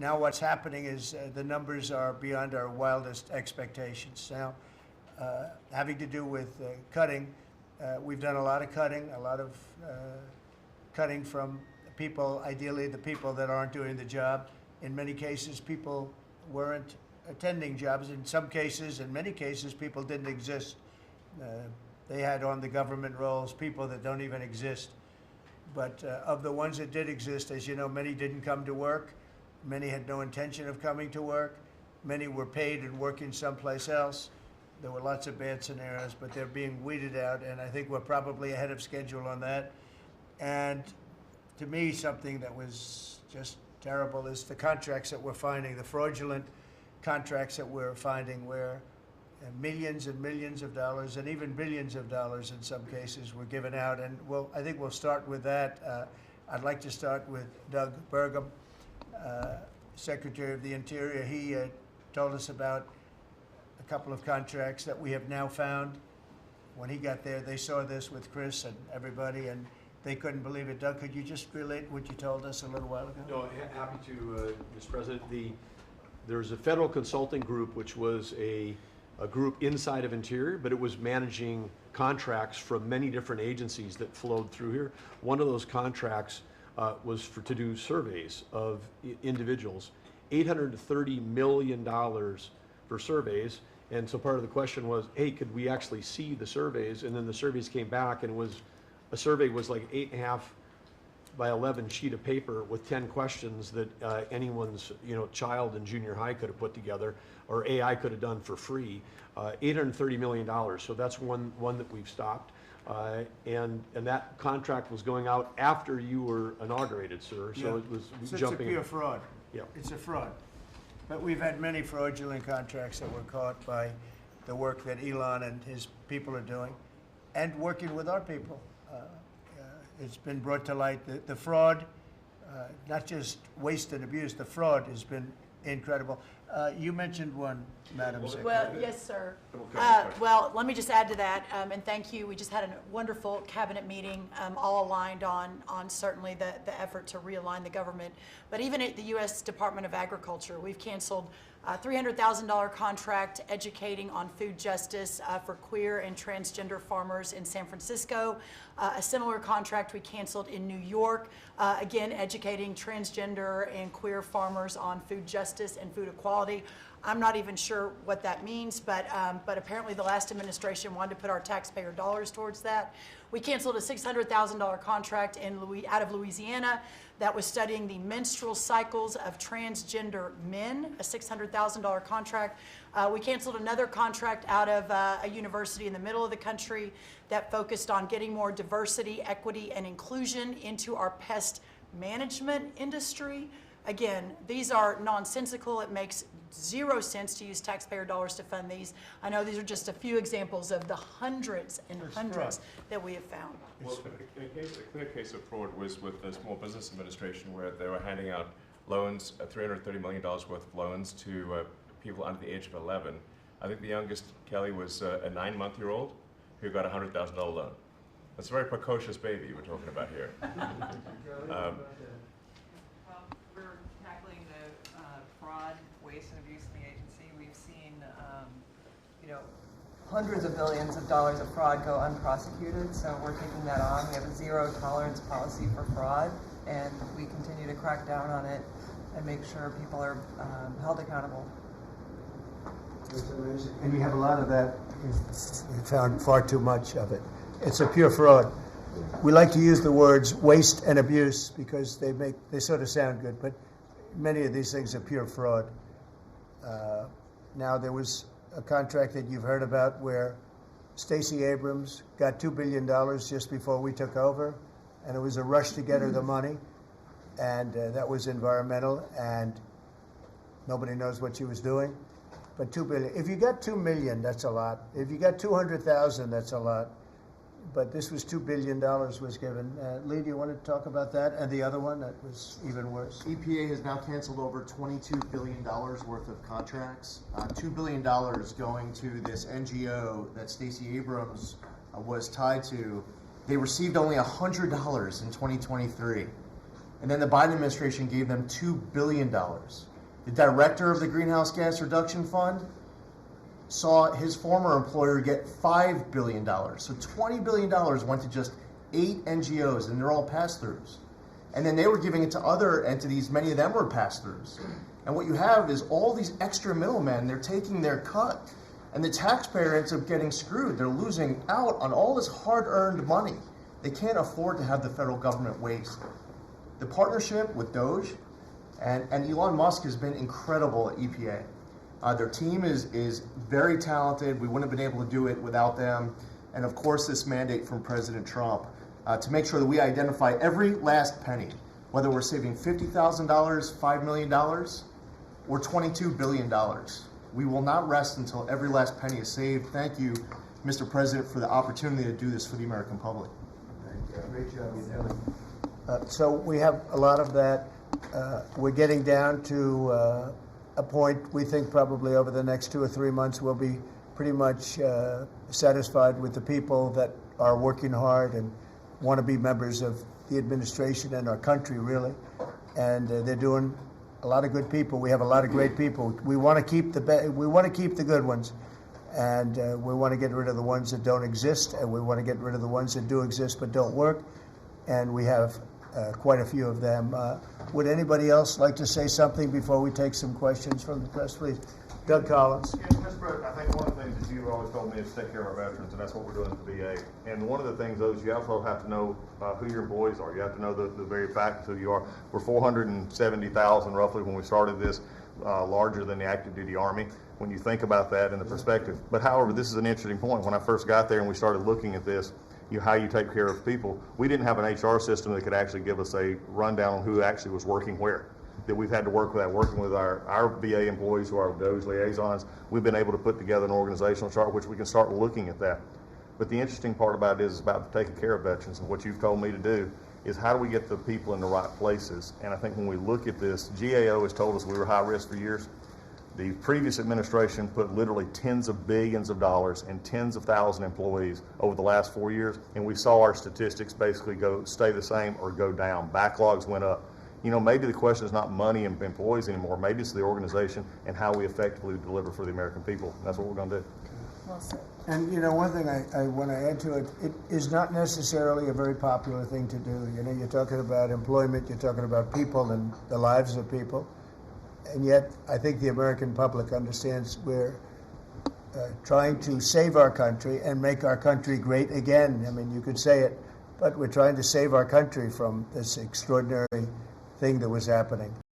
now what's happening is the numbers are beyond our wildest expectations. Now, having to do with cutting, we've done a lot of cutting, cutting from people, ideally the people that aren't doing the job. In many cases, people weren't attending jobs. In some cases, in many cases, people didn't exist. They had on the government rolls people that don't even exist. But of the ones that did exist, as you know, many didn't come to work. Many had no intention of coming to work. Many were paid and working someplace else. There were lots of bad scenarios, but they're being weeded out, and I think we're probably ahead of schedule on that. And to me, something that was just terrible is the contracts that we're finding, the fraudulent contracts that we're finding where millions and millions of dollars and even billions of dollars in some cases were given out. And I think we'll start with that. I'd like to start with Doug Burgum, Secretary of the Interior. He told us about a couple of contracts that we have now found. When he got there, they saw this with Chris and everybody, and they couldn't believe it. Doug, could you just relate what you told us a little while ago? No, happy to, Mr. President. There's a federal consulting group, which was a group inside of Interior, but it was managing contracts from many different agencies that flowed through here. One of those contracts was to do surveys of individuals, $830 million for surveys. And so part of the question was, hey, could we actually see the surveys? And then the surveys came back, and a survey was like 8.5 by 11 sheet of paper with 10 questions that anyone's child in junior high could have put together, or AI could have done for free. $830 million. So that's one that we've stopped. And that contract was going out after you were inaugurated, sir. So it was jumping. It's a pure fraud. Yeah. It's a fraud. But we've had many fraudulent contracts that were caught by the work that Elon and his people are doing, and working with our people. It's been brought to light. The fraud, not just waste and abuse, the fraud has been incredible. You mentioned one, Madam Secretary. Well, yes, sir. Well, let me just add to that, and thank you. We just had a wonderful cabinet meeting, all aligned on certainly the effort to realign the government. But even at the U.S. Department of Agriculture, we've canceled a $300,000 contract educating on food justice for queer and transgender farmers in San Francisco. A similar contract we canceled in New York, again, educating transgender and queer farmers on food justice and food equality. I'm not even sure what that means, but apparently the last administration wanted to put our taxpayer dollars towards that. We canceled a $600,000 contract out of Louisiana that was studying the menstrual cycles of transgender men, a $600,000 contract. We canceled another contract out of a university in the middle of the country that focused on getting more diversity, equity, and inclusion into our pest management industry. Again, these are nonsensical. It makes zero sense to use taxpayer dollars to fund these. I know these are just a few examples of the hundreds and hundreds that we have found. Well, a clear case of fraud was with the Small Business Administration, where they were handing out loans, $330 million worth of loans to people under the age of 11. I think the youngest, Kelly, was a 9-month-old who got a $100,000 loan. That's a very precocious baby we're talking about here. We're tackling the fraud, waste, and abuse in the agency. We've seen, hundreds of billions of dollars of fraud go unprosecuted, so we're taking that on. We have a zero-tolerance policy for fraud, and we continue to crack down on it and make sure people are held accountable. And you have a lot of that. You found far too much of it. It's a pure fraud. We like to use the words waste and abuse because they sort of sound good, but many of these things are pure fraud. Now, there was a contract that you've heard about where Stacey Abrams got $2 billion just before we took over, and it was a rush to get her the money, and that was environmental, and nobody knows what she was doing. But $2 billion. If you got $2 million, that's a lot. If you got 200,000, that's a lot. But this was $2 billion was given. Lee, do you want to talk about that? And the other one that was even worse? EPA has now canceled over $22 billion worth of contracts. $2 billion going to this NGO that Stacey Abrams was tied to. They received only $100 in 2023. And then the Biden administration gave them $2 billion. The director of the Greenhouse Gas Reduction Fund saw his former employer get $5 billion. So $20 billion went to just 8 NGOs, and they're all pass-throughs. And then they were giving it to other entities, many of them were pass-throughs. And what you have is all these extra middlemen, they're taking their cut. And the taxpayer ends up getting screwed. They're losing out on all this hard-earned money. They can't afford to have the federal government waste. The partnership with DOGE and Elon Musk has been incredible at EPA. Their team is very talented. We wouldn't have been able to do it without them. And of course, this mandate from President Trump to make sure that we identify every last penny, whether we're saving $50,000, $5 million, or $22 billion. We will not rest until every last penny is saved. Thank you, Mr. President, for the opportunity to do this for the American public. Thank you. Great job you're doing. So we have a lot of that. We're getting down to a point we think probably over the next 2 or 3 months we'll be pretty much satisfied with the people that are working hard and want to be members of the administration and our country, really. And they're doing a lot of good people. We have a lot of great people. We want to keep the good ones, and we want to get rid of the ones that don't exist, and we want to get rid of the ones that do exist but don't work. And we have quite a few of them. Would anybody else like to say something before we take some questions from the press, please? Doug Collins. Yes, Mr. President, I think one of the things that you've always told me is take care of our veterans, and that's what we're doing at the VA. And one of the things, though, is you also have to know who your employees are. You have to know the very fact of who you are. We're 470,000 roughly when we started this, larger than the active duty Army, when you think about that in the perspective. But however, this is an interesting point. When I first got there and we started looking at this, how you take care of people, we didn't have an HR system that could actually give us a rundown on who actually was working where. That we've had to work with that, working with our VA employees who are DOGE liaisons. We've been able to put together an organizational chart which we can start looking at that. But the interesting part about it is about taking care of veterans, and what you've told me to do is how do we get the people in the right places. And I think when we look at this, GAO has told us we were high risk for years. The previous administration put literally tens of billions of dollars and tens of thousand employees over the last 4 years, and we saw our statistics basically stay the same or go down. Backlogs went up. You know, maybe the question is not money and employees anymore. Maybe it's the organization and how we effectively deliver for the American people. And that's what we're going to do. Well said. And you know, one thing I want to add to it, it is not necessarily a very popular thing to do. You know, you're talking about employment, you're talking about people and the lives of people. And yet, I think the American public understands we're trying to save our country and make our country great again. I mean, you could say it, but we're trying to save our country from this extraordinary thing that was happening.